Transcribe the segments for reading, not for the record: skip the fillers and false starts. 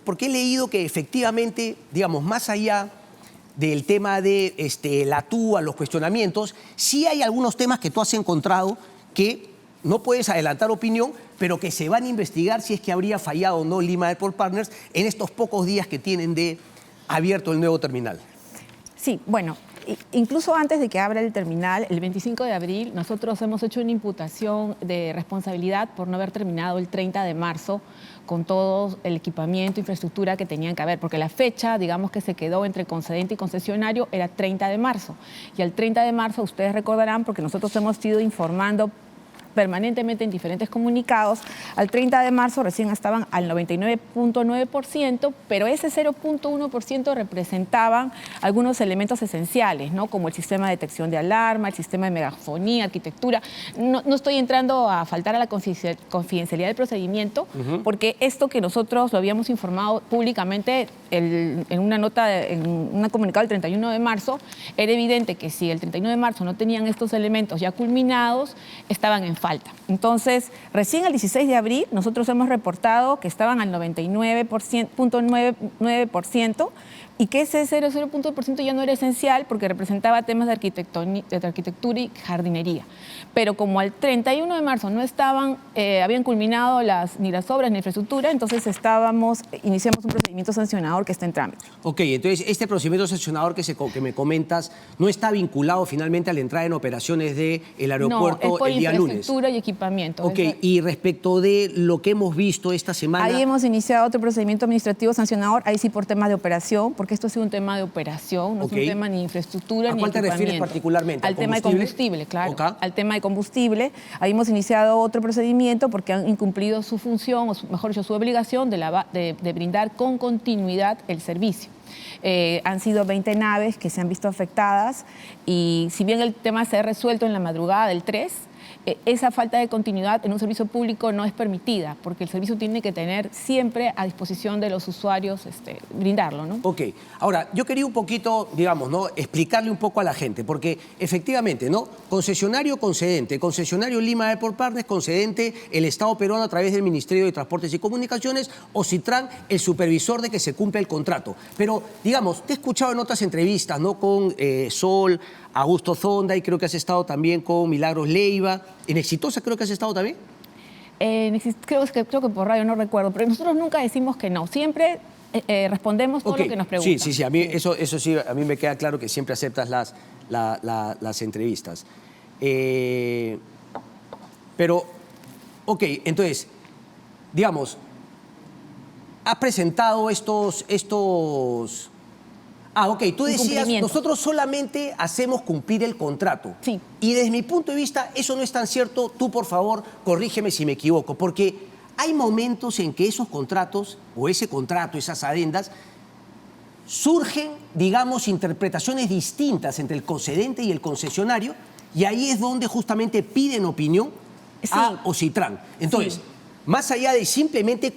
porque he leído que efectivamente, digamos, más allá del tema de la TUA, los cuestionamientos, sí hay algunos temas que tú has encontrado que no puedes adelantar opinión, pero que se van a investigar si es que habría fallado o no Lima Airport Partners en estos pocos días que tienen de abierto el nuevo terminal. Sí, bueno, incluso antes de que abra el terminal, el 25 de abril, nosotros hemos hecho una imputación de responsabilidad por no haber terminado el 30 de marzo con todo el equipamiento, infraestructura que tenían que haber, porque la fecha, digamos, que se quedó entre concedente y concesionario era 30 de marzo. Y al 30 de marzo, ustedes recordarán, porque nosotros hemos ido informando permanentemente en diferentes comunicados, al 30 de marzo recién estaban al 99.9%, pero ese 0.1% representaban algunos elementos esenciales, ¿no? Como el sistema de detección de alarma, el sistema de megafonía, arquitectura. No estoy entrando a faltar a la confidencialidad del procedimiento, porque esto que nosotros lo habíamos informado públicamente en una nota, en un comunicado del 31 de marzo, era evidente que si el 31 de marzo no tenían estos elementos ya culminados, estaban en falta. Entonces, recién el 16 de abril nosotros hemos reportado que estaban al 99.9% y que ese 0.0% ya no era esencial porque representaba temas de arquitectura y jardinería. Pero como al 31 de marzo no estaban, habían culminado ni las obras ni la infraestructura, entonces iniciamos un procedimiento sancionador que está en trámite. Ok, entonces este procedimiento sancionador que me comentas no está vinculado finalmente a la entrada en operaciones del aeropuerto no, es por el día lunes. Infraestructura y equipamiento. Ok, y respecto de lo que hemos visto esta semana... Ahí hemos iniciado otro procedimiento administrativo sancionador, ahí sí por tema de operación, porque esto ha sido un tema de operación, no es un tema ni de infraestructura ni de equipamiento. ¿A cuál te refieres particularmente? Al tema de combustible, claro. Al tema de combustible. Ahí hemos iniciado otro procedimiento porque han incumplido su función, o mejor dicho, su obligación de brindar con continuidad el servicio. Han sido 20 naves que se han visto afectadas y si bien el tema se ha resuelto en la madrugada del 3, esa falta de continuidad en un servicio público no es permitida, porque el servicio tiene que tener siempre a disposición de los usuarios, brindarlo, ¿no? Ok. Ahora, yo quería un poquito, digamos, ¿no?, explicarle un poco a la gente, porque efectivamente, ¿no?, concesionario concedente, concesionario Lima Airport Partners, concedente el Estado peruano a través del Ministerio de Transportes y Comunicaciones, o Citran, el supervisor de que se cumpla el contrato. Pero, digamos, te he escuchado en otras entrevistas, ¿no?, con Sol, Augusto Zonda, y creo que has estado también con Milagros Leiva. ¿En Exitosa creo que has estado también? Creo que por radio, no recuerdo, pero nosotros nunca decimos que no. Siempre respondemos todo lo que nos preguntan. Sí, a mí eso sí, a mí me queda claro que siempre aceptas las entrevistas. Pero, ok, entonces, digamos, has presentado estos... Ah, ok, tú decías, nosotros solamente hacemos cumplir el contrato. Sí. Y desde mi punto de vista, eso no es tan cierto. Tú, por favor, corrígeme si me equivoco, porque hay momentos en que esos contratos, o ese contrato, esas adendas, surgen, digamos, interpretaciones distintas entre el concedente y el concesionario, y ahí es donde justamente piden opinión a Ocitran. Entonces, más allá de simplemente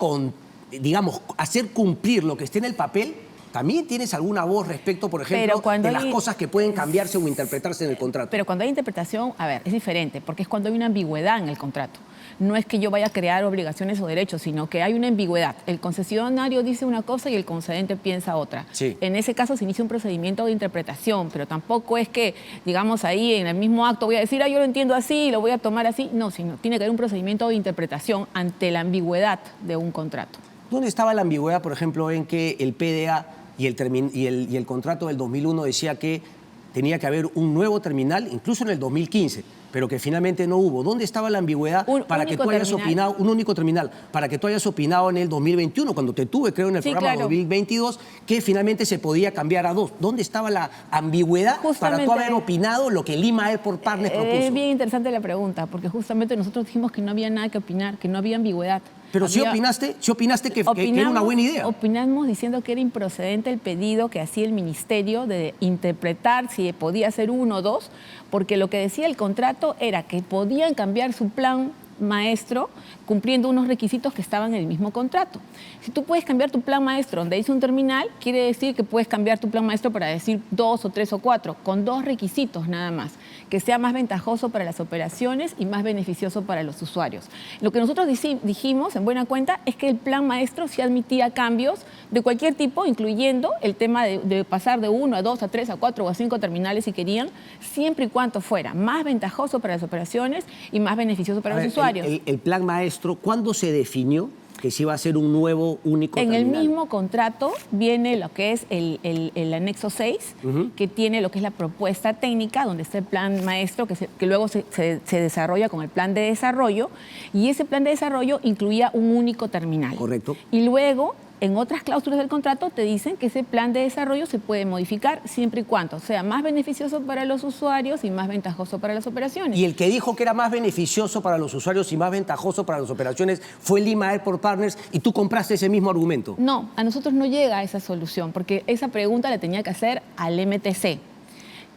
digamos, hacer cumplir lo que esté en el papel, ¿también tienes alguna voz respecto, por ejemplo, de las cosas que pueden cambiarse o interpretarse en el contrato? Pero cuando hay interpretación, a ver, es diferente, porque es cuando hay una ambigüedad en el contrato. No es que yo vaya a crear obligaciones o derechos, sino que hay una ambigüedad. El concesionario dice una cosa y el concedente piensa otra. Sí. En ese caso se inicia un procedimiento de interpretación, pero tampoco es que, digamos, ahí en el mismo acto voy a decir, yo lo entiendo así, lo voy a tomar así. No, sino tiene que haber un procedimiento de interpretación ante la ambigüedad de un contrato. ¿Dónde estaba la ambigüedad, por ejemplo, en que el PDA y el contrato del 2001 decía que tenía que haber un nuevo terminal, incluso en el 2015, pero que finalmente no hubo? ¿Dónde estaba la ambigüedad para que tú hayas opinado, un único terminal, para que tú hayas opinado en el 2021, cuando te tuve, creo, en el programa 2022, que finalmente se podía cambiar a 2? ¿Dónde estaba la ambigüedad para tú haber opinado lo que Lima Airport Partners propuso? Es bien interesante la pregunta, porque justamente nosotros dijimos que no había nada que opinar, que no había ambigüedad. Pero sí opinaste que era una buena idea. Opinamos diciendo que era improcedente el pedido que hacía el Ministerio de interpretar si podía ser 1 o 2, porque lo que decía el contrato era que podían cambiar su plan maestro cumpliendo unos requisitos que estaban en el mismo contrato. Si tú puedes cambiar tu plan maestro donde dice un terminal, quiere decir que puedes cambiar tu plan maestro para decir 2 o 3 o 4, con 2 requisitos nada más, que sea más ventajoso para las operaciones y más beneficioso para los usuarios. Lo que nosotros dijimos, en buena cuenta, es que el plan maestro sí admitía cambios de cualquier tipo, incluyendo el tema de pasar de 1 a 2 a 3 a 4 o a 5 terminales si querían, siempre y cuando fuera más ventajoso para las operaciones y más beneficioso para los usuarios. El plan maestro, ¿cuándo se definió que se iba a hacer un nuevo único terminal? En el mismo contrato viene lo que es el anexo 6, que tiene lo que es la propuesta técnica, donde está el plan maestro, que luego se desarrolla con el plan de desarrollo, y ese plan de desarrollo incluía un único terminal. Correcto. Y luego, en otras cláusulas del contrato, te dicen que ese plan de desarrollo se puede modificar siempre y cuando sea más beneficioso para los usuarios y más ventajoso para las operaciones. Y el que dijo que era más beneficioso para los usuarios y más ventajoso para las operaciones fue Lima Airport Partners, y tú compraste ese mismo argumento. No, a nosotros no llega a esa solución, porque esa pregunta la tenía que hacer al MTC.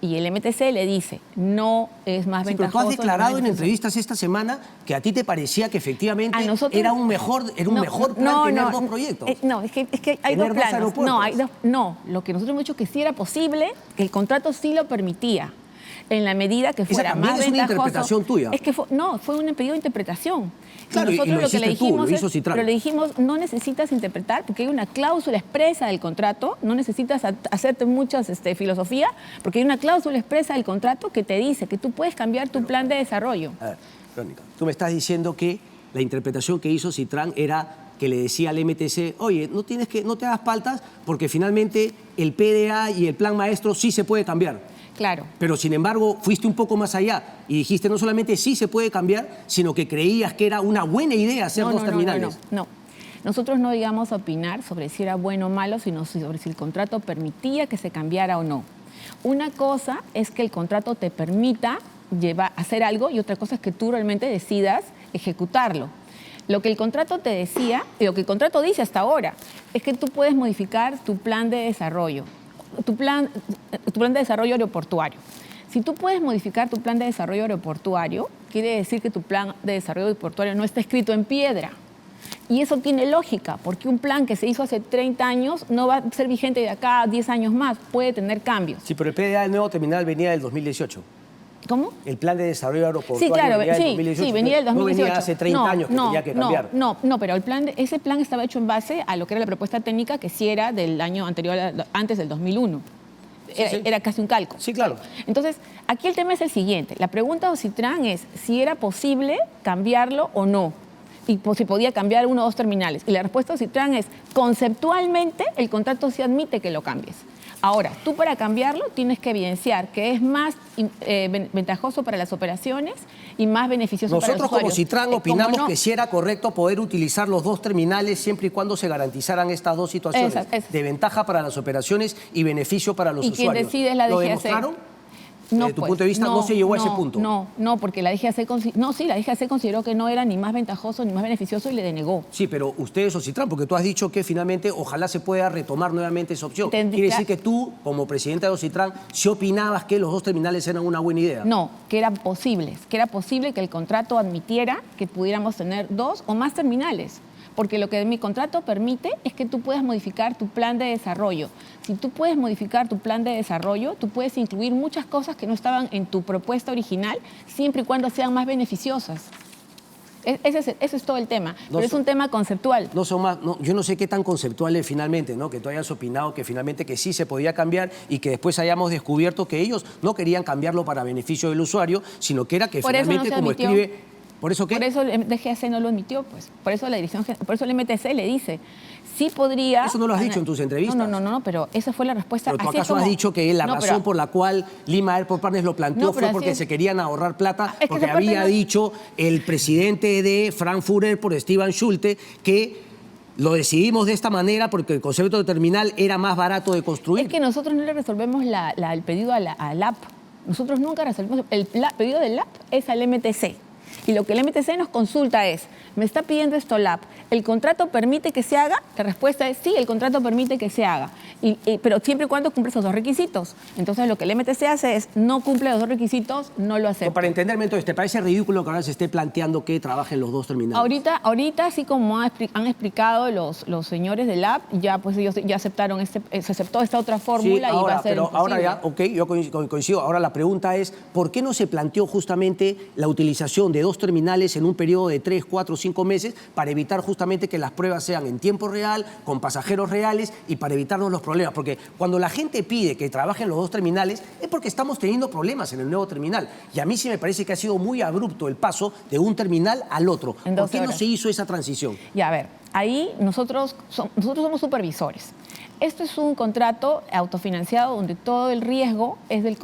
Y el MTC le dice, no es más ventajoso. Pero tú has declarado en entrevistas esta semana que a ti te parecía que efectivamente era un mejor plan tener 2 proyectos. Es que hay 2 planes. Lo que nosotros hemos dicho que sí era posible, que el contrato sí lo permitía, en la medida que fuera más ventajoso. ¿Es una interpretación tuya? Es que fue un pedido de interpretación. Claro, y nosotros lo que le dijimos pero le dijimos, no necesitas interpretar, porque hay una cláusula expresa del contrato, no necesitas hacerte muchas filosofía, porque hay una cláusula expresa del contrato que te dice que tú puedes cambiar tu plan de desarrollo. A ver, Verónica, tú me estás diciendo que la interpretación que hizo Citran era que le decía al MTC, oye, no te hagas paltas, porque finalmente el PDA y el plan maestro sí se puede cambiar. Claro. Pero, sin embargo, fuiste un poco más allá y dijiste no solamente sí se puede cambiar, sino que creías que era una buena idea hacer 2 terminales. No. Nosotros no íbamos a opinar sobre si era bueno o malo, sino sobre si el contrato permitía que se cambiara o no. Una cosa es que el contrato te permita hacer algo y otra cosa es que tú realmente decidas ejecutarlo. Lo que el contrato te decía, y lo que el contrato dice hasta ahora, es que tú puedes modificar tu plan de desarrollo. Tu plan de desarrollo aeroportuario. Si tú puedes modificar tu plan de desarrollo aeroportuario, quiere decir que tu plan de desarrollo aeroportuario no está escrito en piedra. Y eso tiene lógica, porque un plan que se hizo hace 30 años no va a ser vigente de acá a 10 años más, puede tener cambios. Sí, pero el PDA del nuevo terminal venía del 2018. ¿Cómo? El plan de desarrollo aeroportuario sí, claro, venía del 2018. Sí, venía del 2018. No venía hace 30 años que tenía que cambiar. No, pero ese plan estaba hecho en base a lo que era la propuesta técnica, que sí era del año anterior, antes del 2001. Era casi un calco. Sí, claro. Entonces, aquí el tema es el siguiente. La pregunta de Ocitran es si era posible cambiarlo o no, y si podía cambiar 1 o 2 terminales. Y la respuesta de Ocitran es, conceptualmente, el contrato sí admite que lo cambies. Ahora, tú para cambiarlo tienes que evidenciar que es más ventajoso para las operaciones y más beneficioso para los usuarios. Nosotros como Citran opinamos que sí era correcto poder utilizar los 2 terminales siempre y cuando se garantizaran estas 2 situaciones de ventaja para las operaciones y beneficio para los usuarios. ¿Y quien decide es la DGAC? ¿Lo demostraron? No, Desde tu punto de vista, no se llegó a ese punto. No, porque la DGAC consideró que no era ni más ventajoso ni más beneficioso y le denegó. Sí, pero ustedes, Ocitran, porque tú has dicho que finalmente ojalá se pueda retomar nuevamente esa opción. Quiere decir que tú, como presidenta de Ocitran, sí opinabas que los 2 terminales eran una buena idea. No, que era posible que el contrato admitiera que pudiéramos tener 2 o más terminales. Porque lo que mi contrato permite es que tú puedas modificar tu plan de desarrollo. Si tú puedes modificar tu plan de desarrollo, tú puedes incluir muchas cosas que no estaban en tu propuesta original, siempre y cuando sean más beneficiosas. Ese es todo el tema, pero es un tema conceptual. Yo no sé qué tan conceptual es finalmente, ¿no? Que tú hayas opinado que finalmente que sí se podía cambiar y que después hayamos descubierto que ellos no querían cambiarlo para beneficio del usuario, sino que era que finalmente, como escribe... ¿Por eso qué? Por eso el DGAC no lo admitió, pues. Por eso el MTC le dice, sí podría... Eso no lo has dicho en tus entrevistas. No, pero esa fue la respuesta. ¿Pero tú acaso has dicho que la razón por la cual Lima Airport Partners lo planteó fue porque se querían ahorrar plata? Porque había dicho el presidente de Frankfurt Airport, Stefan Schulte, que lo decidimos de esta manera porque el concepto de terminal era más barato de construir. Es que nosotros no le resolvemos el pedido al AP. Nosotros nunca resolvemos... El pedido del AP es al MTC. Y lo que el MTC nos consulta es, me está pidiendo esto LAP, ¿el contrato permite que se haga? La respuesta es sí, el contrato permite que se haga, pero siempre y cuando cumple esos dos requisitos. Entonces lo que el MTC hace es, no cumple los dos requisitos, no lo acepta. Para entenderme entonces, ¿te parece ridículo que ahora se esté planteando que trabajen los dos terminales? Ahorita así como han explicado los señores del LAP, ya pues ellos ya aceptaron, se aceptó esta otra fórmula sí, ahora, y va a ser pero imposible. ahora ya, ok, yo coincido. Ahora la pregunta es, ¿por qué no se planteó justamente la utilización de dos terminales en un periodo de 3, 4, 5 meses para evitar justamente que las pruebas sean en tiempo real, con pasajeros reales y para evitarnos los problemas? Porque cuando la gente pide que trabajen los dos terminales es porque estamos teniendo problemas en el nuevo terminal. Y a mí sí me parece que ha sido muy abrupto el paso de un terminal al otro. ¿Por qué no se hizo esa transición? Ya, a ver, ahí nosotros somos supervisores. Esto es un contrato autofinanciado donde todo el riesgo es del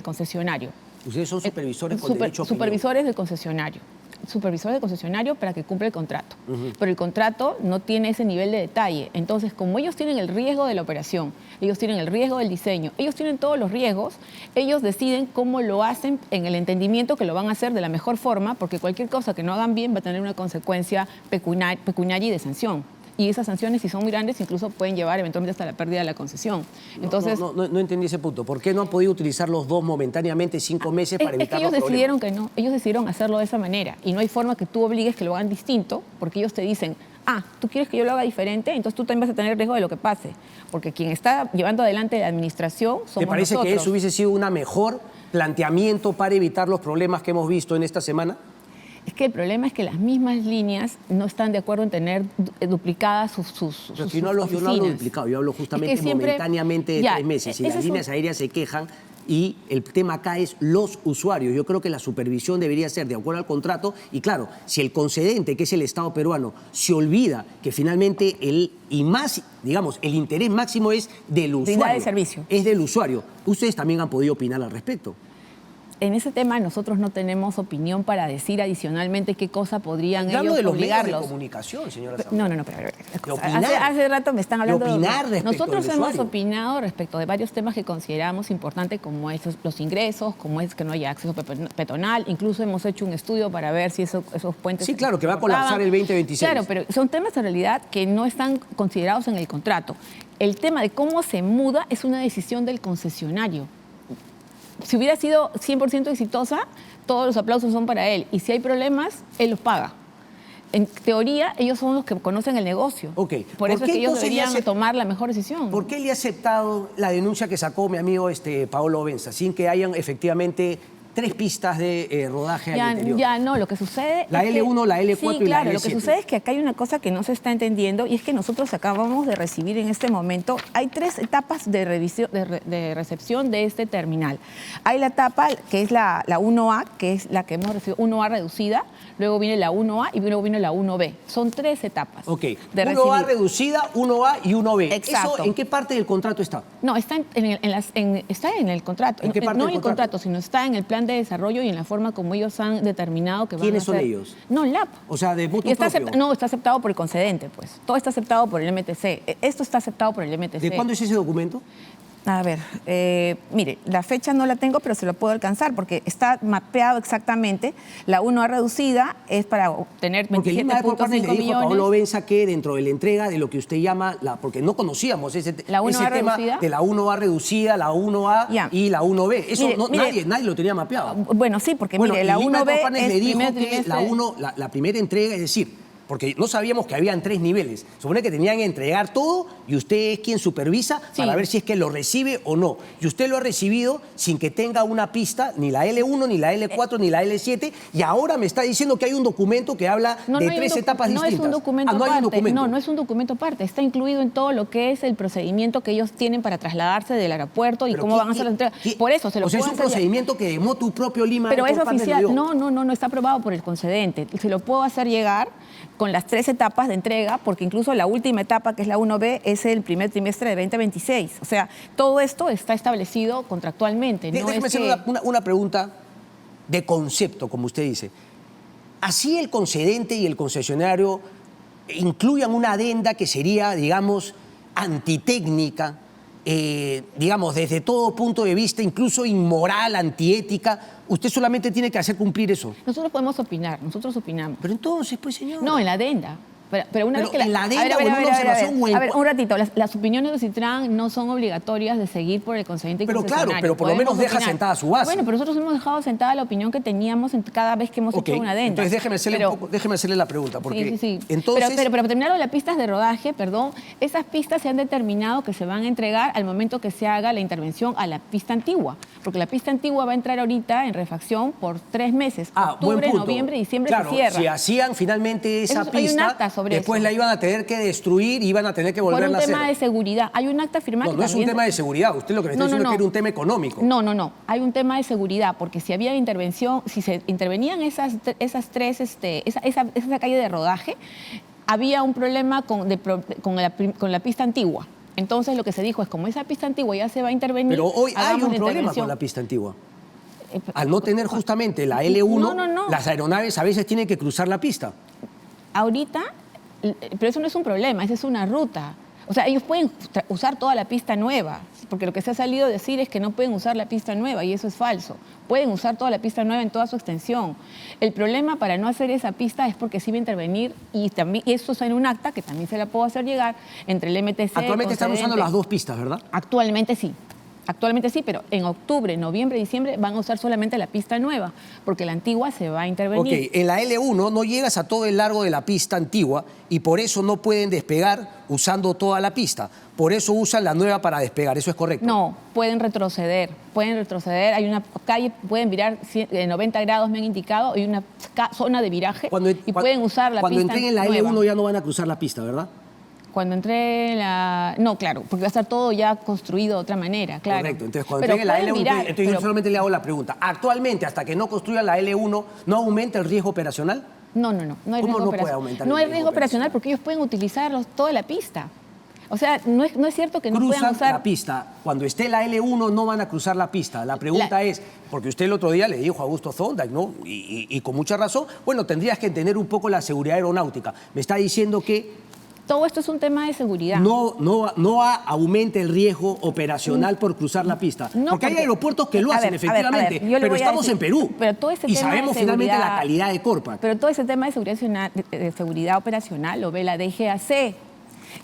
concesionario. Ustedes son supervisores con derecho a opinión. Supervisores del concesionario. Supervisores del concesionario para que cumpla el contrato. Pero el contrato no tiene ese nivel de detalle. Entonces, como ellos tienen el riesgo de la operación, ellos tienen el riesgo del diseño, ellos tienen todos los riesgos, ellos deciden cómo lo hacen en el entendimiento que lo van a hacer de la mejor forma, porque cualquier cosa que no hagan bien va a tener una consecuencia pecuniaria y de sanción. Y esas sanciones, si son muy grandes, incluso pueden llevar eventualmente hasta la pérdida de la concesión. Entonces, no entendí ese punto. ¿Por qué no han podido utilizar los dos momentáneamente 5 meses para evitar los problemas? Es que ellos decidieron que no. Ellos decidieron hacerlo de esa manera. Y no hay forma que tú obligues que lo hagan distinto, porque ellos te dicen, tú quieres que yo lo haga diferente, entonces tú también vas a tener riesgo de lo que pase. Porque quien está llevando adelante la administración somos nosotros. ¿Te parece que eso hubiese sido un mejor planteamiento para evitar los problemas que hemos visto en esta semana? Es que el problema es que las mismas líneas no están de acuerdo en tener duplicadas sus yo no hablo duplicado, yo hablo justamente momentáneamente de 3 meses. Y las líneas aéreas se quejan y el tema acá es los usuarios. Yo creo que la supervisión debería ser de acuerdo al contrato y claro, si el concedente, que es el Estado peruano, se olvida que finalmente el interés máximo es del usuario. De servicio. Es del usuario. Ustedes también han podido opinar al respecto. En ese tema nosotros no tenemos opinión para decir adicionalmente qué cosa podrían ellos de los obligarlos. medios de comunicación, señora Zamora. No, pero hace rato me están hablando de opinar respecto nosotros del hemos usuario. opinado respecto de varios temas que consideramos importantes, como los ingresos, como es que no haya acceso peatonal, incluso hemos hecho un estudio para ver si esos puentes... Sí, claro, que va a colapsar el 2026. Claro, pero son temas en realidad que no están considerados en el contrato. El tema de cómo se muda es una decisión del concesionario. Si hubiera sido 100% exitosa, todos los aplausos son para él. Y si hay problemas, él los paga. En teoría, ellos son los que conocen el negocio. Okay. Por eso es que ellos deberían tomar la mejor decisión. ¿Por qué le ha aceptado la denuncia que sacó mi amigo Paolo Benza, sin que hayan efectivamente 3 pistas de rodaje al interior? Ya no, lo que sucede la es L1, la L4 sí, y claro, la L7. Lo que sucede es que acá hay una cosa que no se está entendiendo y es que nosotros acabamos de recibir en este momento, hay 3 etapas de revisión, de recepción de este terminal. Hay la etapa que es la 1A, que es la que hemos recibido, 1A reducida, luego viene la 1A y luego viene la 1B. Son 3 etapas. Ok, 1A reducida, 1A y 1B. Exacto. ¿Eso en qué parte del contrato está? No, está en el contrato. ¿En qué parte no del en el contrato, sino está en el plan de desarrollo y en la forma como ellos han determinado que van a hacer. ¿Quiénes son ellos? No, LAP. O sea, de mutuo está propio. No, está aceptado por el concedente, pues. Todo está aceptado por el MTC. Esto está aceptado por el MTC. ¿De cuándo es ese documento? A ver, mire, la fecha no la tengo, pero se lo puedo alcanzar porque está mapeado exactamente. La 1A reducida es para obtener 27.5 millones. Le dijo a Paolo millones. Benza que dentro de la entrega de lo que usted llama, porque no conocíamos ese tema reducida. de la 1A reducida, la 1A Ya. y la 1B. Eso Mire, nadie lo tenía mapeado. Bueno, sí, porque mire, la 1B es le dijo primer que trimestre. la primera entrega, es decir, porque no sabíamos que habían 3 niveles. Supone que tenían que entregar todo y usted es quien supervisa para ver si es que lo recibe o no. Y usted lo ha recibido sin que tenga una pista, ni la L1, ni la L4, ni la L7, y ahora me está diciendo que hay un documento que habla de 3 etapas distintas. No es un documento no hay un documento. No es un documento aparte. Está incluido en todo lo que es el procedimiento que ellos tienen para trasladarse del aeropuerto y cómo van a hacer la entrega. Por eso se lo puedo es un procedimiento que de motu propio Lima... Pero es oficial. No está aprobado por el concedente. Se lo puedo hacer llegar con las 3 etapas de entrega, porque incluso la última etapa, que es la 1B, es el primer trimestre de 2026. O sea, todo esto está establecido contractualmente. Déjeme hacer una pregunta de concepto, como usted dice. Así el concedente y el concesionario incluyan una adenda que sería, digamos, antitécnica, digamos, desde todo punto de vista, incluso inmoral, antiética, usted solamente tiene que hacer cumplir eso. Nosotros podemos opinar, nosotros opinamos. Pero entonces, pues, señor. No, en la adenda. Pero una vez que en la adenda o en una observación o en... A ver, un ratito. Las opiniones de Citran no son obligatorias de seguir por el concedente y Pero concesionario. claro, pero por lo menos deja sentada su base. Bueno, pero nosotros hemos dejado sentada la opinión que teníamos cada vez que hemos hecho una adenda. Entonces déjeme hacerle la pregunta. Porque sí. Entonces... Pero terminaron las pistas de rodaje, perdón, esas pistas se han determinado que se van a entregar al momento que se haga la intervención a la pista antigua. Porque la pista antigua va a entrar ahorita en refacción por 3 meses. Octubre, noviembre, diciembre se cierra. Si hacían finalmente esa pista, hay un acta sobre después eso. La iban a tener que destruir y iban a tener que volverla a hacer. Por un tema de seguridad. Hay un acta firmada No es un tema de seguridad. Usted lo que me está diciendo es que era un tema económico. No. Hay un tema de seguridad, porque si había intervención, si se intervenían esa calle de rodaje, había un problema con la pista antigua. Entonces lo que se dijo es, como esa pista antigua ya se va a intervenir... Pero hoy hay un problema con la pista antigua. Al no tener justamente la L1, las aeronaves a veces tienen que cruzar la pista. Ahorita, pero eso no es un problema, esa es una ruta. O sea, ellos pueden usar toda la pista nueva, porque lo que se ha salido a decir es que no pueden usar la pista nueva, y eso es falso. Pueden usar toda la pista nueva en toda su extensión. El problema para no hacer esa pista es porque sí va a intervenir, y también eso está en un acta, que también se la puedo hacer llegar, entre el MTC... Actualmente están usando las 2 pistas, ¿verdad? Actualmente sí. Actualmente sí, pero en octubre, noviembre, diciembre van a usar solamente la pista nueva, porque la antigua se va a intervenir. Ok, en la L1 no llegas a todo el largo de la pista antigua y por eso no pueden despegar usando toda la pista. Por eso usan la nueva para despegar, ¿eso es correcto? No, pueden retroceder. Hay una calle, pueden virar 90 grados, me han indicado, y una zona de viraje, pueden usar la pista nueva. Cuando entren en la L1 ya no van a cruzar la pista, ¿verdad? Cuando entré en la... No, claro, porque va a estar todo ya construido de otra manera, claro. Correcto, entonces cuando entren en la L1, yo solamente le hago la pregunta. Actualmente, hasta que no construyan la L1, ¿no aumenta el riesgo operacional? No hay riesgo operacional. ¿Cómo no puede aumentar el riesgo operacional? No hay riesgo operacional porque ellos pueden utilizar toda la pista. O sea, no es cierto que no puedan usar... la pista. Cuando esté la L1 no van a cruzar la pista. La pregunta es, porque usted el otro día le dijo a Augusto Zondag, ¿no? Y con mucha razón, bueno, tendrías que entender un poco la seguridad aeronáutica. Me está diciendo que... Todo esto es un tema de seguridad. No aumenta el riesgo operacional por cruzar la pista. Porque hay aeropuertos que lo hacen, efectivamente, pero estamos en Perú. Y sabemos finalmente la calidad de Corpac. Pero todo ese tema de seguridad operacional lo ve la DGAC.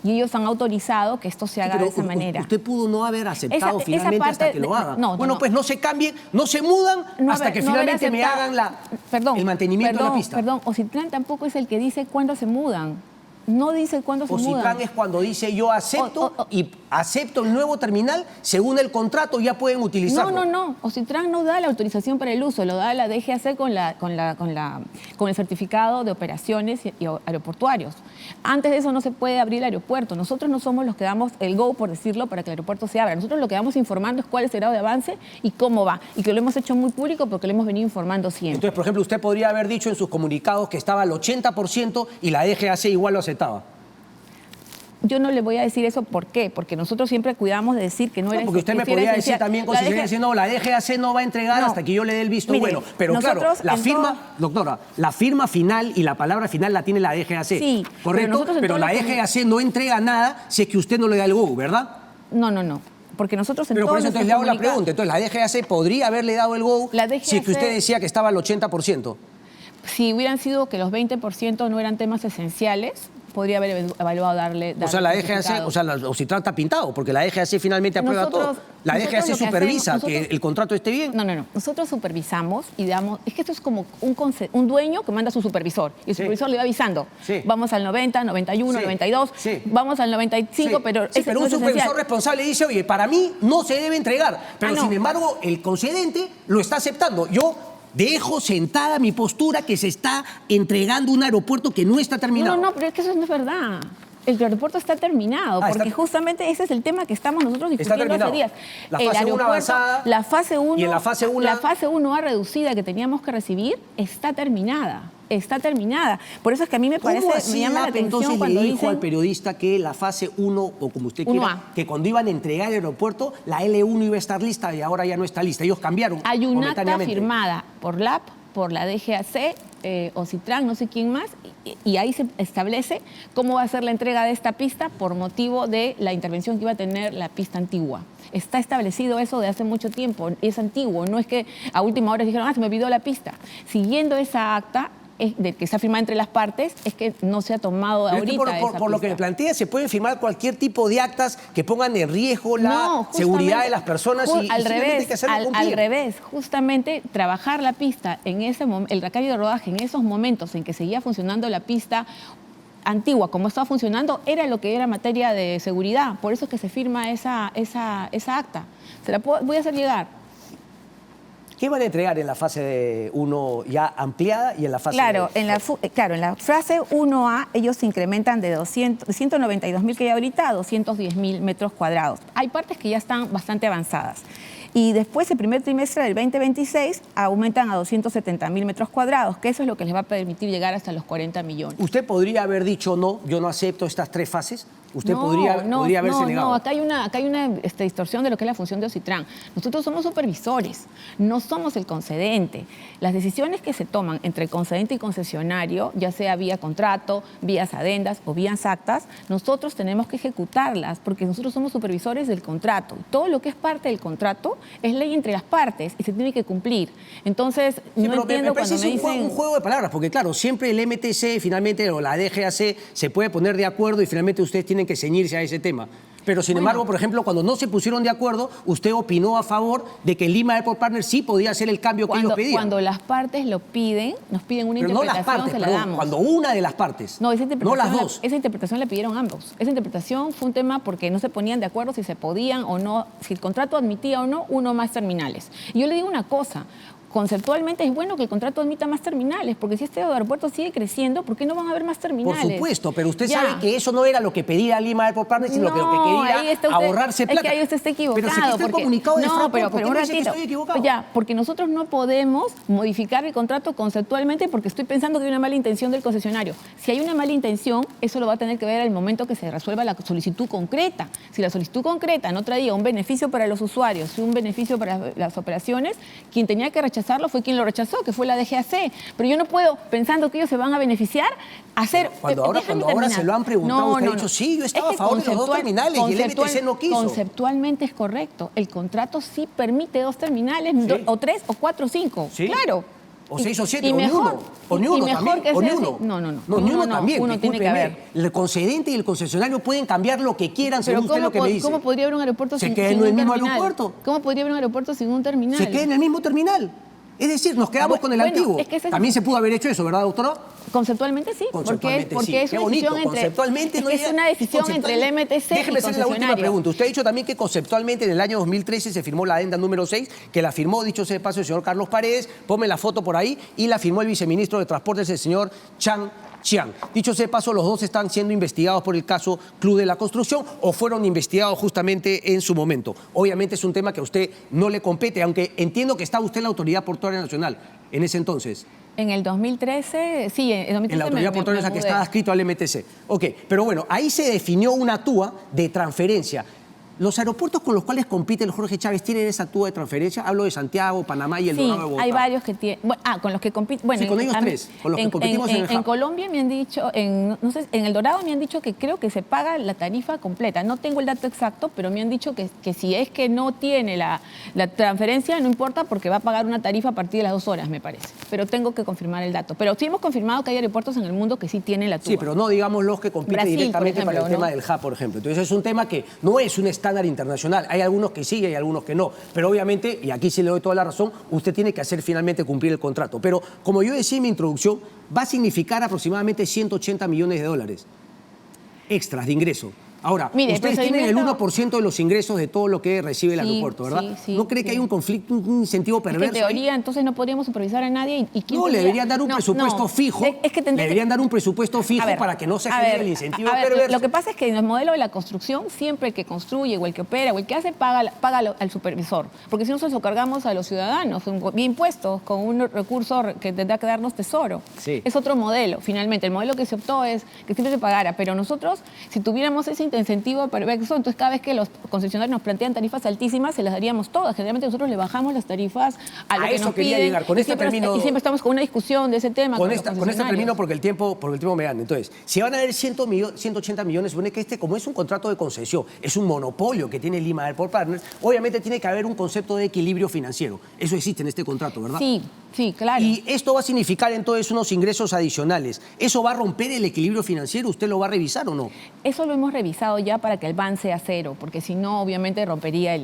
Y ellos han autorizado que esto se haga de esa manera. Usted pudo no haber aceptado finalmente hasta que lo haga. Pues no se cambien, no se mudan hasta que finalmente me hagan el mantenimiento de la pista. Perdón, Ocitran tampoco es el que dice cuándo se mudan. No dice cuándo se mudan. Ocitran es cuando dice yo acepto y acepto el nuevo terminal, según el contrato ya pueden utilizarlo. No. Ocitran no da la autorización para el uso, lo da la DGAC con el certificado de operaciones y aeroportuarios. Antes de eso no se puede abrir el aeropuerto. Nosotros no somos los que damos el go, por decirlo, para que el aeropuerto se abra. Nosotros lo que vamos informando es cuál es el grado de avance y cómo va. Y que lo hemos hecho muy público porque lo hemos venido informando siempre. Entonces, por ejemplo, usted podría haber dicho en sus comunicados que estaba al 80% y la DGAC igual lo aceptaba. Yo no le voy a decir eso, ¿por qué? Porque nosotros siempre cuidamos de decir que no era... Porque usted me podría decir también con sinceridad, no, la DGAC no va a entregar hasta que yo le dé el visto bueno. Pero claro, la firma, doctora, la firma final y la palabra final la tiene la DGAC. Sí. ¿Correcto? Pero la DGAC no entrega nada si es que usted no le da el go, ¿verdad? No. Porque nosotros Pero por eso entonces le hago la pregunta. Entonces, ¿la DGAC podría haberle dado el go si es que usted decía que estaba al 80%? Si hubieran sido que los 20% no eran temas esenciales, podría haber evaluado darle o sea, la DGAC, Ocitran está pintado, porque la DGAC finalmente aprueba todo. La DGAC supervisa que el contrato esté bien. No. Nosotros supervisamos y damos... Es que esto es como un dueño que manda a su supervisor. Y el supervisor le va avisando. Sí. Vamos al 90, 91, 92, vamos al 95, pero... pero un supervisor responsable dice, oye, para mí no se debe entregar. Pero sin embargo, el concedente lo está aceptando. Yo dejo sentada mi postura que se está entregando un aeropuerto que no está terminado. No, pero es que eso no es verdad. El aeropuerto está terminado, porque justamente ese es el tema que estamos nosotros discutiendo hace días. La fase 1 avanzada. La fase 1. Y en la fase 1. La fase 1A reducida que teníamos que recibir está terminada. Está terminada. Por eso es que a mí me parece, me llama la atención entonces cuando le dijo al periodista que la fase 1, o como usted quiera, que cuando iban a entregar el aeropuerto, la L1 iba a estar lista y ahora ya no está lista. Ellos cambiaron. Hay una acta firmada por LAP, por la DGAC, Ocitran, no sé quién más, y ahí se establece cómo va a ser la entrega de esta pista por motivo de la intervención que iba a tener la pista antigua. Está establecido eso de hace mucho tiempo, es antiguo, no es que a última hora dijeron, se me olvidó la pista. Siguiendo esa acta, de que se ha firmado entre las partes, es que no se ha tomado pero ahorita es que por lo que me plantea, se pueden firmar cualquier tipo de actas que pongan en riesgo la seguridad de las personas y al revés, hay que hacerlo cumplir. al revés, justamente trabajar la pista en ese el racario de rodaje en esos momentos en que seguía funcionando la pista antigua, como estaba funcionando, era lo que era materia de seguridad. Por eso es que se firma esa acta. Voy a hacer llegar. ¿Qué van a entregar en la fase 1 ya ampliada y en la fase Claro, en la fase 1A ellos se incrementan de 192.000 que hay ahorita a 210.000 metros cuadrados. Hay partes que ya están bastante avanzadas. Y después, el primer trimestre del 2026, aumentan a 270.000 metros cuadrados, que eso es lo que les va a permitir llegar hasta los 40 millones. ¿Usted podría haber dicho no, yo no acepto estas 3 fases? ¿Usted podría haberse negado? No, acá hay una distorsión de lo que es la función de Ocitran. Nosotros somos supervisores, no somos el concedente. Las decisiones que se toman entre concedente y concesionario, ya sea vía contrato, vías adendas o vías actas, nosotros tenemos que ejecutarlas porque nosotros somos supervisores del contrato. Todo lo que es parte del contrato es ley entre las partes y se tiene que cumplir. Entonces, no entiendo cuando me dicen... un juego de palabras, porque claro, siempre el MTC finalmente o la DGAC se puede poner de acuerdo y finalmente ustedes tienen que ceñirse a ese tema. Pero sin embargo, por ejemplo, cuando no se pusieron de acuerdo, usted opinó a favor de que Lima Airport Partners sí podía hacer el cambio que ellos pedían. Cuando las partes lo piden, nos piden una pero interpretación, no las partes, se la perdón, damos. cuando una de las partes, no las dos. Esa interpretación la pidieron ambos. Esa interpretación fue un tema porque no se ponían de acuerdo si se podían o no, si el contrato admitía o no uno más terminales. Y yo le digo una cosa, conceptualmente es bueno que el contrato admita más terminales, porque si este aeropuerto sigue creciendo, ¿por qué no van a haber más terminales? Por supuesto, pero usted sabe que eso no era lo que pedía Lima Airport Partners, sino que lo que quería era ahorrarse plata. Es que ahí usted está equivocado. Pero si aquí está el comunicado de Fraport, pero ¿por qué un me dice que ratito. estoy equivocado? Ya, porque nosotros no podemos modificar el contrato conceptualmente porque estoy pensando que hay una mala intención del concesionario. Si hay una mala intención, eso lo va a tener que ver al momento que se resuelva la solicitud concreta. Si la solicitud concreta no traía un beneficio para los usuarios y un beneficio para las operaciones, quien tenía que rechazarlo fue quien lo rechazó, que fue la DGAC. Pero yo no puedo, pensando que ellos se van a beneficiar, hacer... Cuando ahora se lo han preguntado, usted ha dicho, sí, yo estaba a favor de los 2 terminales y el MTC no quiso. Conceptualmente es correcto. El contrato sí permite 2 terminales, o 3, o 4, o 5. ¿Sí? Claro. O 6 o 7, o ni uno. O ni uno también. O ni uno. No, ni uno también. Uno tiene que haber. El concedente y el concesionario pueden cambiar lo que quieran, según usted lo que me dice. ¿Cómo podría haber un aeropuerto sin un terminal? ¿Se queda en el mismo aeropuerto? ¿Cómo podría haber un aeropuerto sin un terminal? Se queda en el mismo terminal. Es decir, nos quedamos con el antiguo. Es que también se pudo haber hecho eso, ¿verdad, doctora? Conceptualmente sí. Conceptualmente porque es una decisión conceptualmente es una decisión entre el MTC y el concesionario. Déjeme hacerle la última pregunta. Usted ha dicho también que conceptualmente en el año 2013 se firmó la adenda número 6, que la firmó, dicho sea de paso, el señor Carlos Paredes. Ponme la foto por ahí. Y la firmó el viceministro de Transportes, el señor Chan Chiang. Dicho sea de paso, los dos están siendo investigados por el caso Club de la Construcción o fueron investigados justamente en su momento. Obviamente es un tema que a usted no le compete, aunque entiendo que estaba usted en la Autoridad Portuaria Nacional en ese entonces. En el 2013, sí, en 2013 en la Autoridad Portuaria Nacional que estaba adscrito al MTC. Ok, pero bueno, ahí se definió una TUA de transferencia. ¿Los aeropuertos con los cuales compite el Jorge Chávez tienen esa TUA de transferencia? Hablo de Santiago, Panamá y el Dorado de Bogotá. Hay varios que tienen... con los que compiten... Bueno, sí, con ellos 3, con los que competimos en el hub. En Colombia me han dicho, en el Dorado me han dicho que creo que se paga la tarifa completa. No tengo el dato exacto, pero me han dicho que si es que no tiene la transferencia, no importa porque va a pagar una tarifa a partir de las 2 horas, me parece. Pero tengo que confirmar el dato. Pero sí hemos confirmado que hay aeropuertos en el mundo que sí tienen la TUA. Sí, pero no digamos los que compiten Brasil, directamente por ejemplo, para el tema del hub, por ejemplo. Entonces es un tema que no es un estándar internacional. Hay algunos que sí y hay algunos que no. Pero obviamente, y aquí sí le doy toda la razón, usted tiene que hacer finalmente cumplir el contrato. Pero como yo decía en mi introducción, va a significar aproximadamente 180 millones de dólares extras de ingreso. Ahora, ustedes tienen el 1% de los ingresos de todo lo que recibe el aeropuerto, ¿verdad? ¿No cree que hay un conflicto, un incentivo perverso? Es que en teoría, entonces no podríamos supervisar a nadie. No, le deberían dar un presupuesto fijo. Le deberían dar un presupuesto fijo para que no se genere el incentivo perverso. Lo que pasa es que en el modelo de la construcción, siempre el que construye o el que opera o el que hace paga al supervisor. Porque si nosotros lo cargamos a los ciudadanos, bien impuestos, con un recurso que tendrá que darnos tesoro. Sí. Es otro modelo, finalmente. El modelo que se optó es que siempre se pagara. Pero nosotros, si tuviéramos esa de incentivo perverso. Entonces, cada vez que los concesionarios nos plantean tarifas altísimas, se las daríamos todas. Generalmente nosotros le bajamos las tarifas a lo que eso nos quería piden. llegar. Con y este siempre, termino- y siempre estamos con una discusión de ese tema. Con los este concesionarios. termino porque el tiempo me gana. Entonces, si van a haber 180 millones, supone que como es un contrato de concesión, es un monopolio que tiene Lima Airport Partners, obviamente tiene que haber un concepto de equilibrio financiero. Eso existe en este contrato, ¿verdad? Sí, sí, claro. Y esto va a significar entonces unos ingresos adicionales. ¿Eso va a romper el equilibrio financiero? ¿Usted lo va a revisar o no? Eso lo hemos revisado ya para que el BAN sea cero, porque si no, obviamente rompería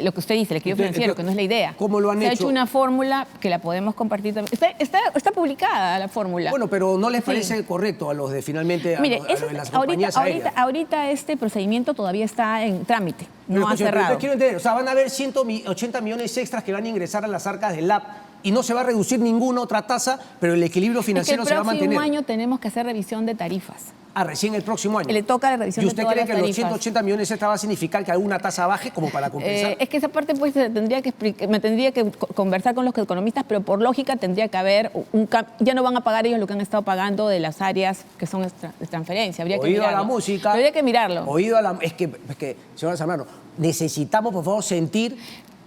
lo que usted dice, el equilibrio financiero, que no es la idea. ¿Cómo lo han Se ha hecho? hecho una fórmula que la podemos compartir también. Está publicada la fórmula. Bueno, pero ¿no les Sí. parece correcto a los de finalmente a, Mire, los- a los de las compañías aéreas? ahorita este procedimiento todavía está en trámite, Pero, no ha escúchame, pero cerrado. yo quiero entender, o sea, van a haber 180 millones extras que van a ingresar a las arcas del LAP y no se va a reducir ninguna otra tasa, pero el equilibrio Es que financiero el se va a próximo mantener. año tenemos que hacer revisión de tarifas. Recién el próximo año. Le toca la revisión ¿Y de usted todas cree las que los tarifas. 180 millones extra va a significar que alguna tasa baje como para compensar? Es que esa parte pues me tendría que conversar con los economistas, pero por lógica tendría que haber ya no van a pagar ellos lo que han estado pagando de las áreas que son de transferencia. Habría que Oído a mirarlo. la música. Habría que mirarlo. Oído a la... Es que señora Zambrano, necesitamos, por favor, sentir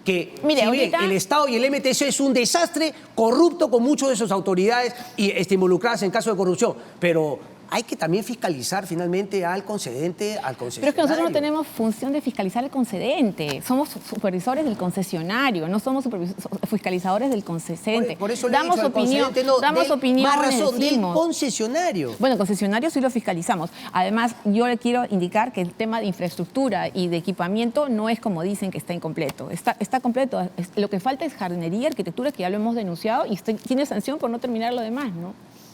que Mire, si bien ahorita- el Estado y el MTC es un desastre corrupto con muchas de sus autoridades y involucradas en casos de corrupción, pero hay que también fiscalizar finalmente al concedente, al concesionario. Pero es que nosotros no tenemos función de fiscalizar al concedente. Somos supervisores del concesionario, no somos fiscalizadores del concedente. Por eso le he damos dicho al opinión, concedente, no, damos del- opiniones, más razón, del decimos. concesionario. Bueno, concesionarios sí lo fiscalizamos. Además, yo le quiero indicar que el tema de infraestructura y de equipamiento no es como dicen que está incompleto. Está completo. Lo que falta es jardinería, arquitectura, que ya lo hemos denunciado, y tiene sanción por no terminar lo demás, ¿no?